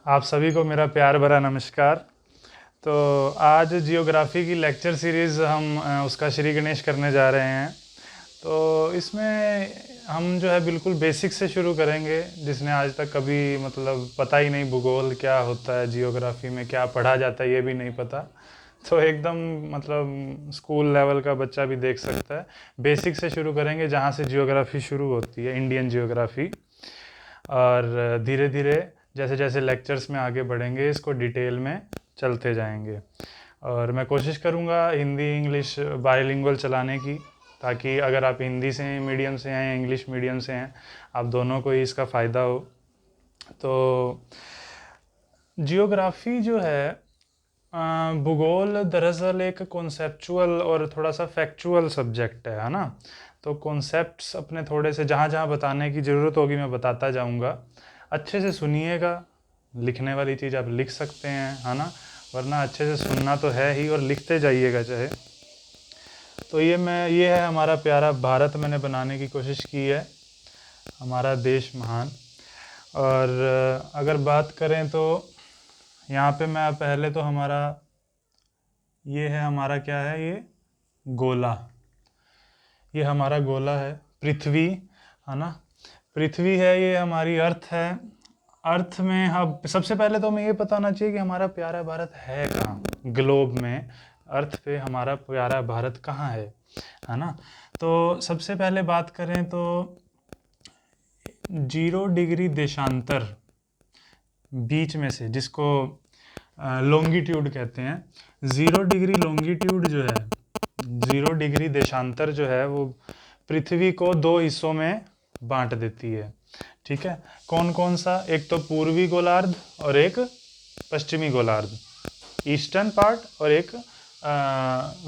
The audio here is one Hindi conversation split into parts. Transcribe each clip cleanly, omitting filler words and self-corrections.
आप सभी को मेरा प्यार भरा नमस्कार। तो आज जियोग्राफी की लेक्चर सीरीज़ हम उसका श्री गणेश करने जा रहे हैं। तो इसमें हम जो है बिल्कुल बेसिक से शुरू करेंगे। जिसने आज तक कभी मतलब पता ही नहीं भूगोल क्या होता है, जियोग्राफी में क्या पढ़ा जाता है ये भी नहीं पता, तो एकदम मतलब स्कूल लेवल का बच्चा भी देख सकता है। बेसिक से शुरू करेंगे जहाँ से जियोग्राफी शुरू होती है, इंडियन जियोग्राफी। और धीरे धीरे जैसे जैसे लेक्चर्स में आगे बढ़ेंगे इसको डिटेल में चलते जाएंगे। और मैं कोशिश करूँगा हिंदी इंग्लिश बायलिंगुअल चलाने की, ताकि अगर आप हिंदी से मीडियम से हैं या इंग्लिश मीडियम से हैं, आप दोनों को ही इसका फ़ायदा हो। तो जियोग्राफी जो है, भूगोल दरअसल एक कॉन्सेप्चुअल और थोड़ा सा फैक्चुअल सब्जेक्ट है ना। तो कॉन्सेप्ट्स अपने थोड़े से जहाँ जहाँ बताने की ज़रूरत होगी मैं बताता जाऊँगा। अच्छे से सुनिएगा, लिखने वाली चीज़ आप लिख सकते हैं, है ना, वरना अच्छे से सुनना तो है ही और लिखते जाइएगा चाहे। तो ये है हमारा प्यारा भारत, मैंने बनाने की कोशिश की है, हमारा देश महान। और अगर बात करें तो यहाँ पे मैं पहले तो हमारा ये है, हमारा क्या है, ये गोला, ये हमारा गोला है, पृथ्वी, है ना। पृथ्वी है, ये हमारी अर्थ है। अर्थ में हम सबसे पहले तो हमें ये पता होना चाहिए कि हमारा प्यारा भारत है कहाँ, ग्लोब में, अर्थ पे हमारा प्यारा भारत कहाँ है ना। तो सबसे पहले बात करें तो 0 डिग्री देशांतर बीच में से, जिसको लॉन्गिट्यूड कहते हैं, 0 डिग्री लॉन्गिट्यूड जो है, 0 डिग्री देशांतर जो है वो पृथ्वी को 2 हिस्सों में बांट देती है। ठीक है, कौन कौन सा? एक तो पूर्वी गोलार्ध और एक पश्चिमी गोलार्ध, ईस्टर्न पार्ट और एक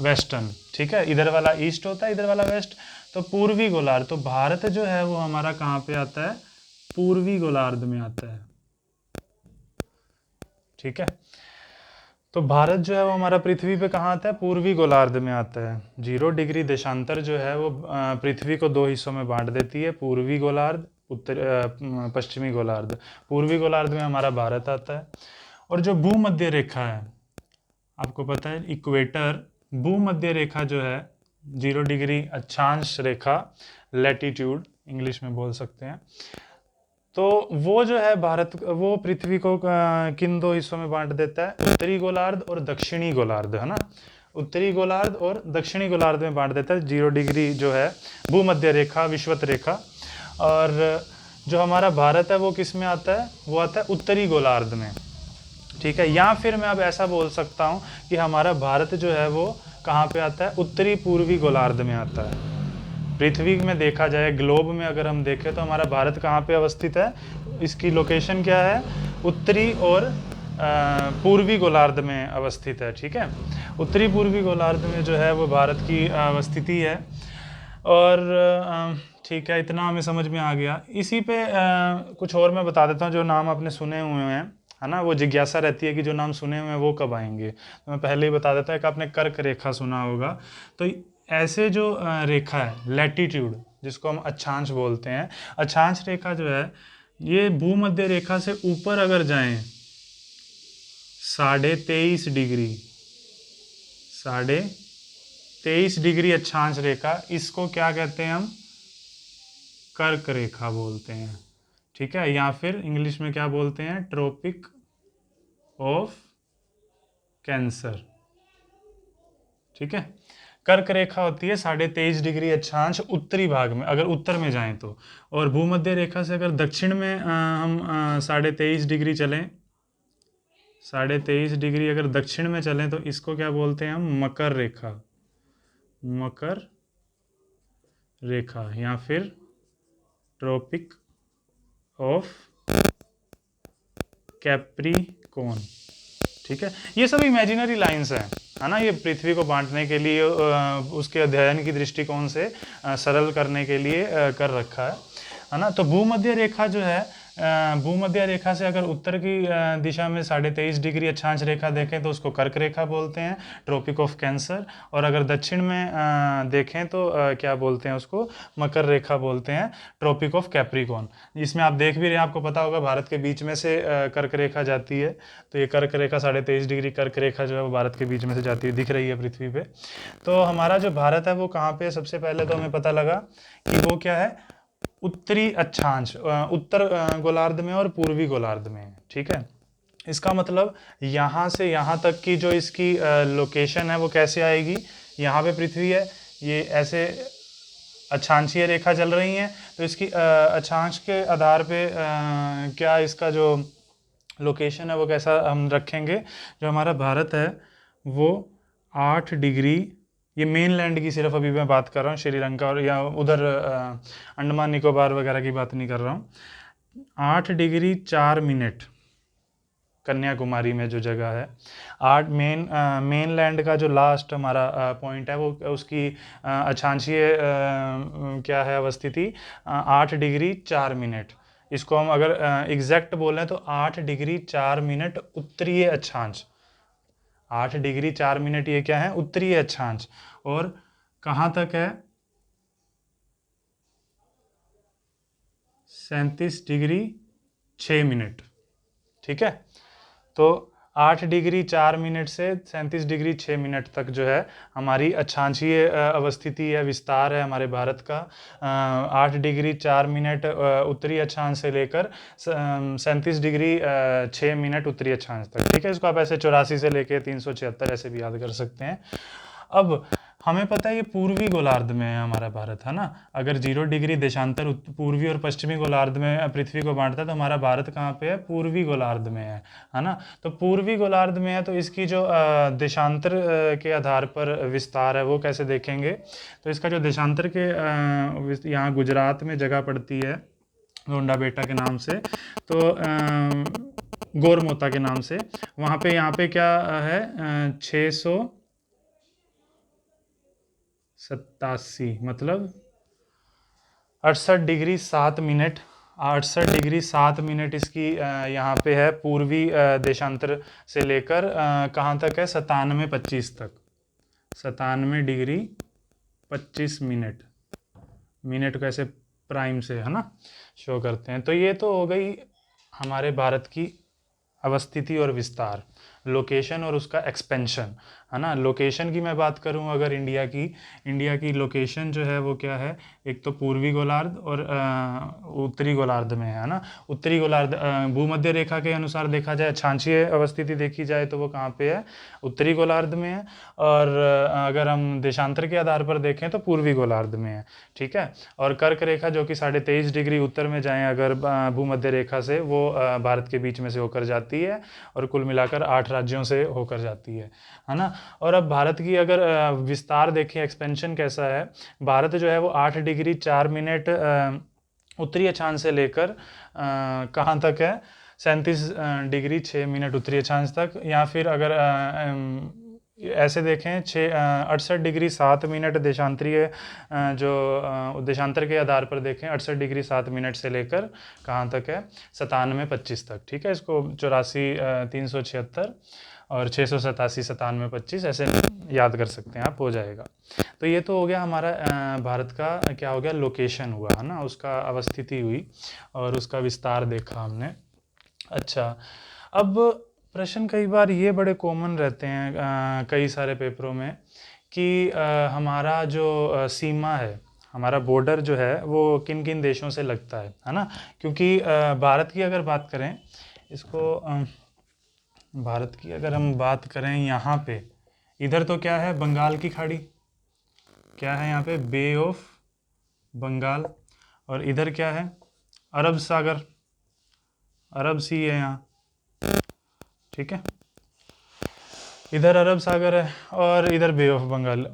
वेस्टर्न। ठीक है, इधर वाला ईस्ट होता है, इधर वाला वेस्ट। तो पूर्वी गोलार्ध, तो भारत जो है वो हमारा कहाँ पे आता है? पूर्वी गोलार्ध में आता है। ठीक है, तो भारत जो है वो हमारा पृथ्वी पे कहाँ आता है? पूर्वी गोलार्ध में आता है। 0 डिग्री देशांतर जो है वो पृथ्वी को 2 हिस्सों में बांट देती है, पूर्वी गोलार्ध, पश्चिमी गोलार्ध। पूर्वी गोलार्ध में हमारा भारत आता है। और जो भूमध्य रेखा है, आपको पता है इक्वेटर, भूमध्य रेखा जो है 0 डिग्री अक्षांश रेखा, लैटिट्यूड इंग्लिश में बोल सकते हैं, तो वो जो है भारत, वो पृथ्वी को किन 2 हिस्सों में बांट देता है? उत्तरी गोलार्ध और दक्षिणी गोलार्ध, है ना। उत्तरी गोलार्ध और दक्षिणी गोलार्ध में बांट देता है 0 डिग्री जो है भूमध्य रेखा, विषुवत रेखा। और जो हमारा भारत है वो किस में आता है? वो आता है उत्तरी गोलार्ध में। ठीक है, या फिर मैं अब ऐसा बोल सकता हूँ कि हमारा भारत जो है वो कहाँ पे आता है? उत्तरी पूर्वी गोलार्ध में आता है। पृथ्वी में देखा जाए, ग्लोब में अगर हम देखें तो हमारा भारत कहाँ पे अवस्थित है? इसकी लोकेशन क्या है? उत्तरी और पूर्वी गोलार्ध में अवस्थित है। ठीक है, उत्तरी पूर्वी गोलार्ध में जो है वो भारत की अवस्थिति है। और ठीक है, इतना हमें समझ में आ गया। इसी पे कुछ और मैं बता देता हूँ, जो नाम आपने सुने हुए हैं, है ना, वो जिज्ञासा रहती है कि जो नाम सुने हुए हैं वो कब आएंगे। तो मैं पहले ही बता देता हूँ, एक आपने कर्क रेखा सुना होगा। तो ऐसे जो रेखा है लैटिट्यूड, जिसको हम अक्षांश बोलते हैं, अक्षांश रेखा जो है ये भूमध्य रेखा से ऊपर अगर जाएं 23.5 डिग्री, 23.5 डिग्री अक्षांश रेखा, इसको क्या कहते हैं हम? कर्क रेखा बोलते हैं। ठीक है, या फिर इंग्लिश में क्या बोलते हैं? Tropic of cancer. ठीक है, कर्क रेखा होती है 23.5 डिग्री अक्षांश उत्तरी भाग में, अगर उत्तर में जाएं तो। और भूमध्य रेखा से अगर दक्षिण में हम 23.5 डिग्री चलें, 23.5 डिग्री अगर दक्षिण में चलें तो इसको क्या बोलते हैं हम? मकर रेखा, मकर रेखा, या फिर ट्रॉपिक ऑफ कैप्रिकॉर्न। ठीक है, ये सब इमेजिनरी लाइंस हैं, है ना। ये पृथ्वी को बांटने के लिए उसके अध्ययन की दृष्टिकोण से सरल करने के लिए कर रखा है ना। तो भूमध्य रेखा जो है भूमध्य रेखा से अगर उत्तर की दिशा में 23.5 डिग्री अक्षांश रेखा देखें तो उसको कर्क रेखा बोलते हैं, ट्रॉपिक ऑफ कैंसर। और अगर दक्षिण में देखें तो क्या बोलते हैं उसको, मकर रेखा बोलते हैं, ट्रॉपिक ऑफ कैप्रिकॉर्न। इसमें आप देख भी रहे हैं, आपको पता होगा भारत के बीच में से कर्क रेखा जाती है। तो ये कर्क रेखा 23.5 डिग्री कर्क रेखा जो है वो भारत के बीच में से जाती है, दिख रही है पृथ्वी पे। तो हमारा जो भारत है वो कहाँ पे है, सबसे पहले तो हमें पता लगा कि वो क्या है, उत्तरी अक्षांश, उत्तर गोलार्ध में और पूर्वी गोलार्ध में है। ठीक है, इसका मतलब यहाँ से यहाँ तक की जो इसकी लोकेशन है वो कैसे आएगी, यहाँ पे पृथ्वी है, ये ऐसे अक्षांशीय रेखा चल रही है, तो इसकी अक्षांश के आधार पे क्या इसका जो लोकेशन है वो कैसा हम रखेंगे। जो हमारा भारत है वो 8 डिग्री, ये मेन लैंड की सिर्फ अभी मैं बात कर रहा हूँ, श्रीलंका और या उधर अंडमान निकोबार वगैरह की बात नहीं कर रहा हूँ। 8 डिग्री 4 मिनट कन्याकुमारी में जो जगह है, 8 मेन लैंड का जो लास्ट हमारा पॉइंट है वो उसकी अक्षांशीय क्या है अवस्थिति, 8 डिग्री 4 मिनट। इसको हम अगर एग्जैक्ट बोलें तो 8 डिग्री 4 मिनट उत्तरीय अक्षांश, 8 डिग्री 4 मिनट ये क्या है, उत्तरीय अक्षांश। और कहाँ तक है, 37 डिग्री 6 मिनट। ठीक है, तो 8 डिग्री 4 मिनट से 37 डिग्री 6 मिनट तक जो है हमारी अक्षांशीय अवस्थिति है, विस्तार है हमारे भारत का। 8 डिग्री 4 मिनट उत्तरी अक्षांश से लेकर 37 डिग्री 6 मिनट उत्तरी अक्षांश तक। ठीक है, इसको आप ऐसे 84 से लेकर 376 ऐसे भी याद कर सकते हैं। अब हमें पता है ये पूर्वी गोलार्ध में है हमारा भारत, है ना। अगर 0 डिग्री देशांतर पूर्वी और पश्चिमी गोलार्ध में पृथ्वी को बांटता है तो हमारा भारत कहाँ पे है, पूर्वी गोलार्ध में है ना। तो पूर्वी गोलार्ध में है तो इसकी जो देशांतर के आधार पर विस्तार है वो कैसे देखेंगे। तो इसका जो देशांतर के यहाँ गुजरात में जगह पड़ती है गोंडा बेटा के नाम से, तो गोरमोता के नाम से, वहाँ पे यहाँ पे क्या है 687 मतलब 68 डिग्री 7 मिनट, 68 डिग्री 7 मिनट इसकी यहाँ पे है पूर्वी देशांतर से लेकर कहाँ तक है 97-25 तक, 97 डिग्री 25 मिनट, मिनट कैसे प्राइम से है ना शो करते हैं। तो ये तो हो गई हमारे भारत की अवस्थिति और विस्तार, लोकेशन और उसका एक्सपेंशन, है ना। लोकेशन की मैं बात करूं अगर इंडिया की लोकेशन जो है वो क्या है, एक तो पूर्वी गोलार्ध और उत्तरी गोलार्ध में है ना। उत्तरी गोलार्ध भूमध्य रेखा के अनुसार देखा जाए, अक्षांशीय अवस्थिति देखी जाए तो वो कहाँ पे है, उत्तरी गोलार्ध में है। और अगर हम देशांतर के आधार पर देखें तो पूर्वी गोलार्ध में है। ठीक है, और कर्क रेखा जो कि 23.5 डिग्री उत्तर में जाएं अगर भूमध्य रेखा से, वो भारत के बीच में से होकर जाती है और कुल मिलाकर 8 राज्यों से होकर जाती है ना। और अब भारत की अगर विस्तार देखें, एक्सपेंशन कैसा है, भारत जो है वो 8 डिग्री 4 मिनट उत्तरी अक्षांश से लेकर कहाँ तक है 37 डिग्री 6 मिनट उत्तरी अक्षांश तक, या फिर अगर ऐसे देखें 68 डिग्री 7 मिनट देशांतरीय जो देशांतर के आधार पर देखें 68 डिग्री 7 मिनट से लेकर कहाँ तक है 97-25 तक। ठीक है, इसको 84 376 और 687 97-25 ऐसे याद कर सकते हैं आप, हो जाएगा। तो ये तो हो गया हमारा भारत का क्या हो गया, लोकेशन हुआ है ना, उसका अवस्थिति हुई और उसका विस्तार देखा हमने। अच्छा, अब प्रश्न कई बार ये बड़े कॉमन रहते हैं कई सारे पेपरों में कि हमारा जो सीमा है, हमारा बॉर्डर जो है वो किन किन देशों से लगता है ना। क्योंकि भारत की अगर बात करें, इसको भारत की अगर हम बात करें यहाँ पे, इधर तो क्या है बंगाल की खाड़ी, क्या है यहाँ पे बे ऑफ बंगाल, और इधर क्या है अरब सागर, अरब सी है यहाँ। ठीक है, इधर अरब सागर है और इधर बे ऑफ बंगाल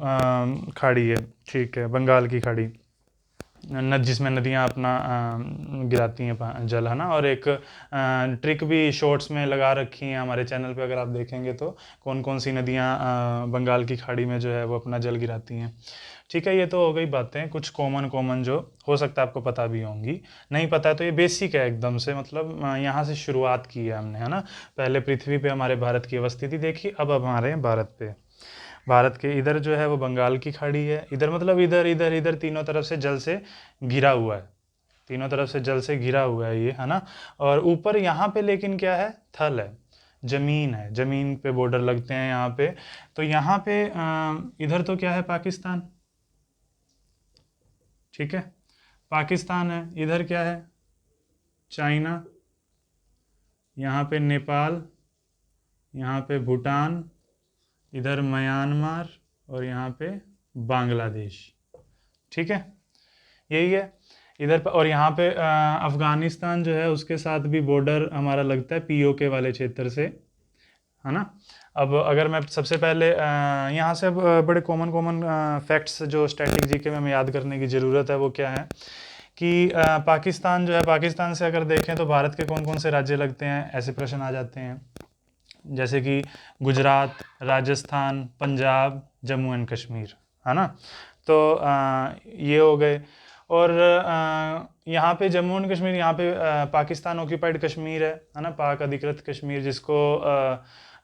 खाड़ी है। ठीक है, बंगाल की खाड़ी जिसमें नदियाँ अपना गिराती हैं जल, है ना। और एक ट्रिक भी शॉर्ट्स में लगा रखी है हमारे चैनल पे, अगर आप देखेंगे तो कौन कौन सी नदियाँ बंगाल की खाड़ी में जो है वो अपना जल गिराती हैं। ठीक है, ये तो हो गई बातें कुछ कॉमन जो हो सकता है आपको पता भी होंगी, नहीं पता है तो ये बेसिक है एकदम से, मतलब यहाँ से शुरुआत की है हमने, है ना। पहले पृथ्वी पे हमारे भारत की अवस्थिति देखी, अब हमारे हैं भारत पे। भारत के इधर जो है वो बंगाल की खाड़ी है, इधर मतलब इधर इधर इधर तीनों तरफ से जल से घिरा हुआ है, तीनों तरफ से जल से घिरा हुआ है ये, है ना। और ऊपर यहाँ पे लेकिन क्या है, थल है, जमीन है, जमीन पे बॉर्डर लगते हैं यहाँ पे। तो यहाँ पे इधर तो क्या है, पाकिस्तान, ठीक है, पाकिस्तान है। इधर क्या है, चाइना, यहाँ पे नेपाल, यहाँ पे भूटान, इधर म्यांमार, और यहाँ पे बांग्लादेश, ठीक है, यही है इधर पर। और यहाँ पे अफगानिस्तान जो है उसके साथ भी बॉर्डर हमारा लगता है पीओके वाले क्षेत्र से, है ना। अब अगर मैं सबसे पहले यहाँ से अब बड़े कॉमन फैक्ट्स जो स्टैटिक जीके में हमें याद करने की ज़रूरत है वो क्या है कि पाकिस्तान जो है, पाकिस्तान से अगर देखें तो भारत के कौन कौन से राज्य लगते हैं, ऐसे प्रश्न आ जाते हैं, जैसे कि गुजरात, राजस्थान, पंजाब, जम्मू एंड कश्मीर, है ना। तो ये हो गए। और यहाँ पे जम्मू एंड कश्मीर, यहाँ पे पाकिस्तान ऑक्यूपाइड कश्मीर है ना, पाक अधिकृत कश्मीर, जिसको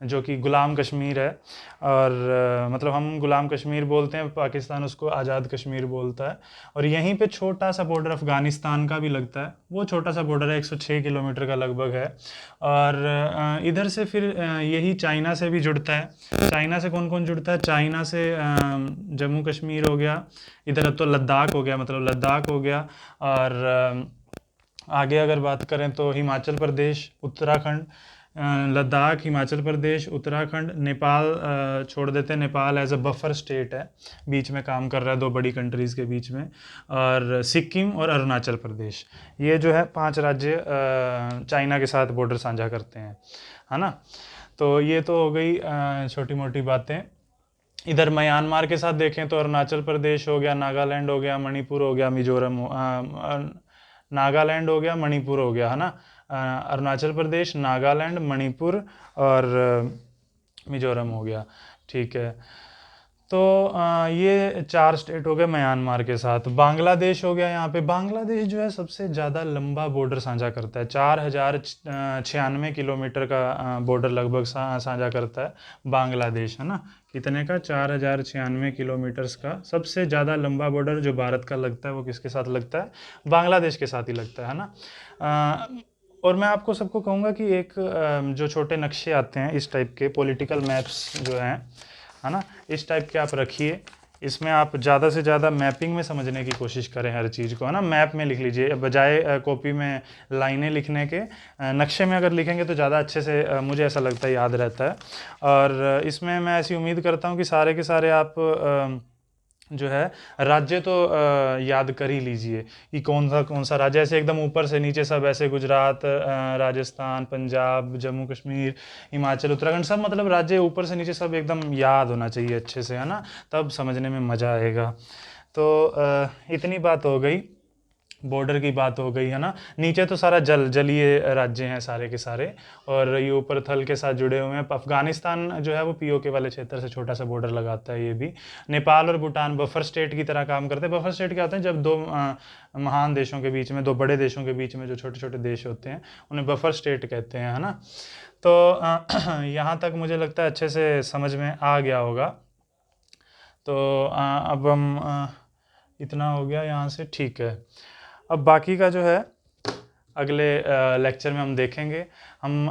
जो कि गुलाम कश्मीर है। और मतलब हम गुलाम कश्मीर बोलते हैं, पाकिस्तान उसको आज़ाद कश्मीर बोलता है। और यहीं पे छोटा सा बॉर्डर अफ़गानिस्तान का भी लगता है, वो छोटा सा बॉर्डर है, 106 किलोमीटर का लगभग है। और इधर से फिर यही चाइना से भी जुड़ता है। चाइना से कौन कौन जुड़ता है, चाइना से जम्मू कश्मीर हो गया, इधर अब तो लद्दाख हो गया, मतलब लद्दाख हो गया। और आगे अगर बात करें तो हिमाचल प्रदेश, उत्तराखंड, लद्दाख, हिमाचल प्रदेश, उत्तराखंड, नेपाल छोड़ देते हैं, Nepal as a buffer state है, बीच में काम कर रहा है दो बड़ी कंट्रीज़ के बीच में। और सिक्किम और अरुणाचल प्रदेश, ये जो है 5 राज्य चाइना के साथ बॉर्डर साझा करते हैं, है ना। तो ये तो हो गई छोटी मोटी बातें। इधर म्यांमार के साथ देखें तो अरुणाचल प्रदेश हो गया, नागालैंड हो गया, मणिपुर हो गया, मिजोरम नागालैंड हो गया, मणिपुर हो गया, है ना। अरुणाचल प्रदेश, नागालैंड, मणिपुर और मिजोरम हो गया, ठीक है। तो ये 4 स्टेट हो गए म्यांमार के साथ। बांग्लादेश हो गया, यहाँ पे बांग्लादेश जो है सबसे ज़्यादा लंबा बॉर्डर साझा करता है, 4096 किलोमीटर का बॉर्डर लगभग साझा करता है बांग्लादेश, है ना। कितने का, 4096 किलोमीटर्स का सबसे ज़्यादा लंबा बॉर्डर जो भारत का लगता है वो किसके साथ लगता है, बांग्लादेश के साथ ही लगता है ना। और मैं आपको सबको कहूँगा कि एक जो छोटे नक्शे आते हैं इस टाइप के, पॉलिटिकल मैप्स जो हैं, है ना, इस टाइप के आप रखिए। इसमें आप ज़्यादा से ज़्यादा मैपिंग में समझने की कोशिश करें हर चीज़ को, है ना। मैप में लिख लीजिए बजाय कॉपी में लाइनें लिखने के, नक्शे में अगर लिखेंगे तो ज़्यादा अच्छे से मुझे ऐसा लगता है याद रहता है। और इसमें मैं ऐसी उम्मीद करता हूँ कि सारे के सारे आप जो है राज्य तो याद कर ही लीजिए कि कौन सा राज्य, ऐसे एकदम ऊपर से नीचे सब ऐसे, गुजरात, राजस्थान, पंजाब, जम्मू कश्मीर, हिमाचल, उत्तराखंड, सब मतलब राज्य ऊपर से नीचे सब एकदम याद होना चाहिए अच्छे से, है ना, तब समझने में मज़ा आएगा। तो इतनी बात हो गई, बॉर्डर की बात हो गई, है ना। नीचे तो सारा जलीय राज्य हैं सारे के सारे, और ये ऊपर थल के साथ जुड़े हुए हैं। अफगानिस्तान जो है वो पीओके वाले क्षेत्र से छोटा सा बॉर्डर लगाता है ये भी। नेपाल और भूटान बफर स्टेट की तरह काम करते हैं। बफर स्टेट क्या होते हैं, जब दो महान देशों के बीच में, दो बड़े देशों के बीच में जो छोटे छोटे देश होते हैं उन्हें बफर स्टेट कहते हैं, है ना। तो यहाँ तक मुझे लगता है अच्छे से समझ में आ गया होगा। तो अब हम इतना हो गया यहाँ से, ठीक है। अब बाकी का जो है अगले लेक्चर में हम देखेंगे। हम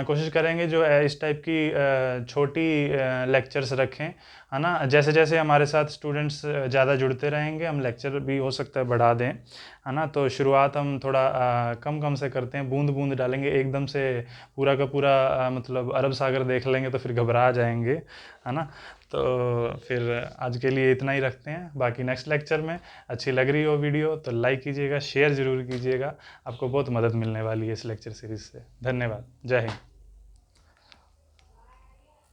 कोशिश करेंगे जो इस टाइप की छोटी लेक्चर्स रखें, है ना। जैसे जैसे हमारे साथ स्टूडेंट्स ज़्यादा जुड़ते रहेंगे, हम लेक्चर भी हो सकता है बढ़ा दें, है ना। तो शुरुआत हम थोड़ा कम कम से करते हैं, बूंद बूंद डालेंगे, एकदम से पूरा का पूरा मतलब अरब सागर देख लेंगे तो फिर घबरा जाएंगे, है ना। तो फिर आज के लिए इतना ही रखते हैं। बाकी नेक्स्ट लेक्चर में अच्छी लग रही हो वीडियो तो लाइक कीजिएगा, शेयर ज़रूर कीजिएगा, आपको बहुत मदद मिलने वाली है इस लेक्चर सीरीज़ से। धन्यवाद, जय हिंद।